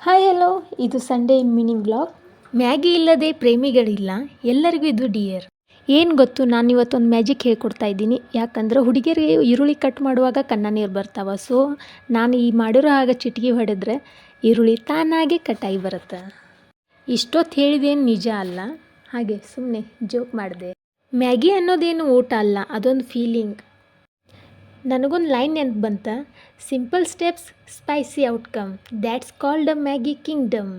Hi hello, ಇದು Sunday mini vlog. Maggi ಇಲ್ಲದೆ ಪ್ರೇಮಿಗಳಿಲ್ಲ, ಎಲ್ಲರಿಗೂ ಇದು ಡಿಯರ್. ಏನು ಗೊತ್ತು, ನಾನು ಇವತ್ತೊಂದು ಮ್ಯಾಜಿಕ್ ಹೇಳ್ಕೊಡ್ತಾ ಇದ್ದೀನಿ. ಯಾಕಂದ್ರೆ ಹುಡುಗಿಯರಿಗೆ ಈರುಳ್ಳಿ ಕಟ್ ಮಾಡುವಾಗ ಕಣ್ಣ ನೀರು ಬರ್ತಾವ. ಸೊ ನಾನು ಈ ಮಾಡಿರೋ ಆಗ ಚಿಟಿಕೆ ಹೊಡೆದ್ರೆ ಈರುಳ್ಳಿ ತಾನಾಗೆ ಕಟ್ಟಾಗಿ ಬರುತ್ತೆ. ಇಷ್ಟೊತ್ತು ಹೇಳಿದೇನು ನಿಜ ಅಲ್ಲ, ಹಾಗೆ ಸುಮ್ಮನೆ ಜೋಕ್ ಮಾಡಿದೆ. ಮ್ಯಾಗಿ ಅನ್ನೋದೇನು ಊಟ ಅಲ್ಲ, ಅದೊಂದು ಫೀಲಿಂಗ್. ನನಗೊಂದು ಲೈನ್ ನೆನಪು ಬಂತ, simple steps spicy outcome, that's called a Maggi kingdom.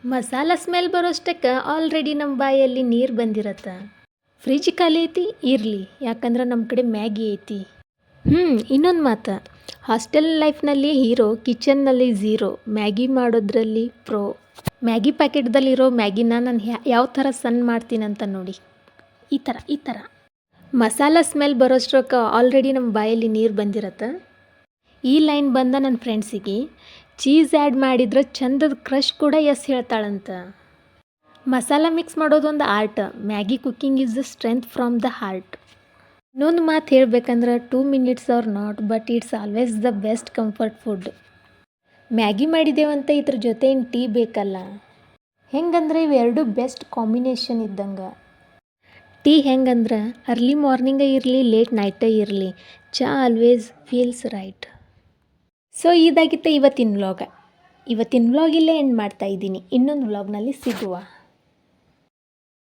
Masala smell ಬರೋಷ್ಟಕ್ಕೆ ಆಲ್ರೆಡಿ ನಮ್ಮ ಬಾಯಲ್ಲಿ ನೀರು ಬಂದಿರತ್ತೆ. ಫ್ರಿಜ್ ಖಾಲಿ ಐತಿ ಇರಲಿ, ಯಾಕಂದ್ರೆ ನಮ್ಮ ಕಡೆ ಮ್ಯಾಗಿ ಐತಿ. ಇನ್ನೊಂದು ಮಾತು, ಹಾಸ್ಟೆಲ್ ಲೈಫ್ನಲ್ಲಿ ಹೀರೋ, ಕಿಚನ್ನಲ್ಲಿ ಝೀರೋ. ಮ್ಯಾಗಿ ಮಾಡೋದ್ರಲ್ಲಿ ಪ್ರೋ. ಮ್ಯಾಗಿ ಪ್ಯಾಕೆಟ್ದಲ್ಲಿರೋ ಮ್ಯಾಗಿನ ನಾನು ಯಾವ ಥರ ಸಣ್ಣ ಮಾಡ್ತೀನಂತ ನೋಡಿ, ಈ ಥರ. ಮಸಾಲ ಸ್ಮೆಲ್ ಬರೋಷ್ಟ್ರಕ್ಕೆ ಆಲ್ರೆಡಿ ನಮ್ಮ ಬಾಯಲ್ಲಿ ನೀರು ಬಂದಿರತ್ತೆ. ಈ ಲೈನ್ ಬಂದ ನನ್ನ ಫ್ರೆಂಡ್ಸಿಗೆ ಚೀಸ್ ಆ್ಯಡ್ ಮಾಡಿದ್ರೆ ಚಂದದ ಕ್ರಶ್ ಕೂಡ ಎಸ್ ಹೇಳ್ತಾಳಂತ. ಮಸಾಲ ಮಿಕ್ಸ್ ಮಾಡೋದೊಂದು art. Maggi cooking is the strength from the heart. ಇನ್ನೊಂದು ಮಾತು ಹೇಳ್ಬೇಕಂದ್ರೆ 2 minutes or not, but it's always the best comfort food. Maggi ಮಾಡಿದ್ದೇವಂತ ಇದ್ರ ಜೊತೆ ಏನು ಟೀ ಬೇಕಲ್ಲ. ಹೆಂಗಂದ್ರೆ ಇವೆರಡು ಬೆಸ್ಟ್ ಕಾಂಬಿನೇಷನ್ ಇದ್ದಂಗೆ. ಟೀ ಹೆಂಗಂದ್ರೆ ಅರ್ಲಿ ಮಾರ್ನಿಂಗೇ ಇರಲಿ, ಲೇಟ್ ನೈಟೇ ಇರಲಿ, ಚಾ ಆಲ್ವೇಸ್ ಫೀಲ್ಸ್ ರೈಟ್. ಸೊ ಇದಾಗಿತ್ತು ಇವತ್ತಿನ ವ್ಲಾಗ್ ಇಲ್ಲೇ ಎಂಡ್ ಮಾಡ್ತಾ ಇದ್ದೀನಿ. ಇನ್ನೊಂದು ವ್ಲಾಗ್ನಲ್ಲಿ ಸಿಗುವ.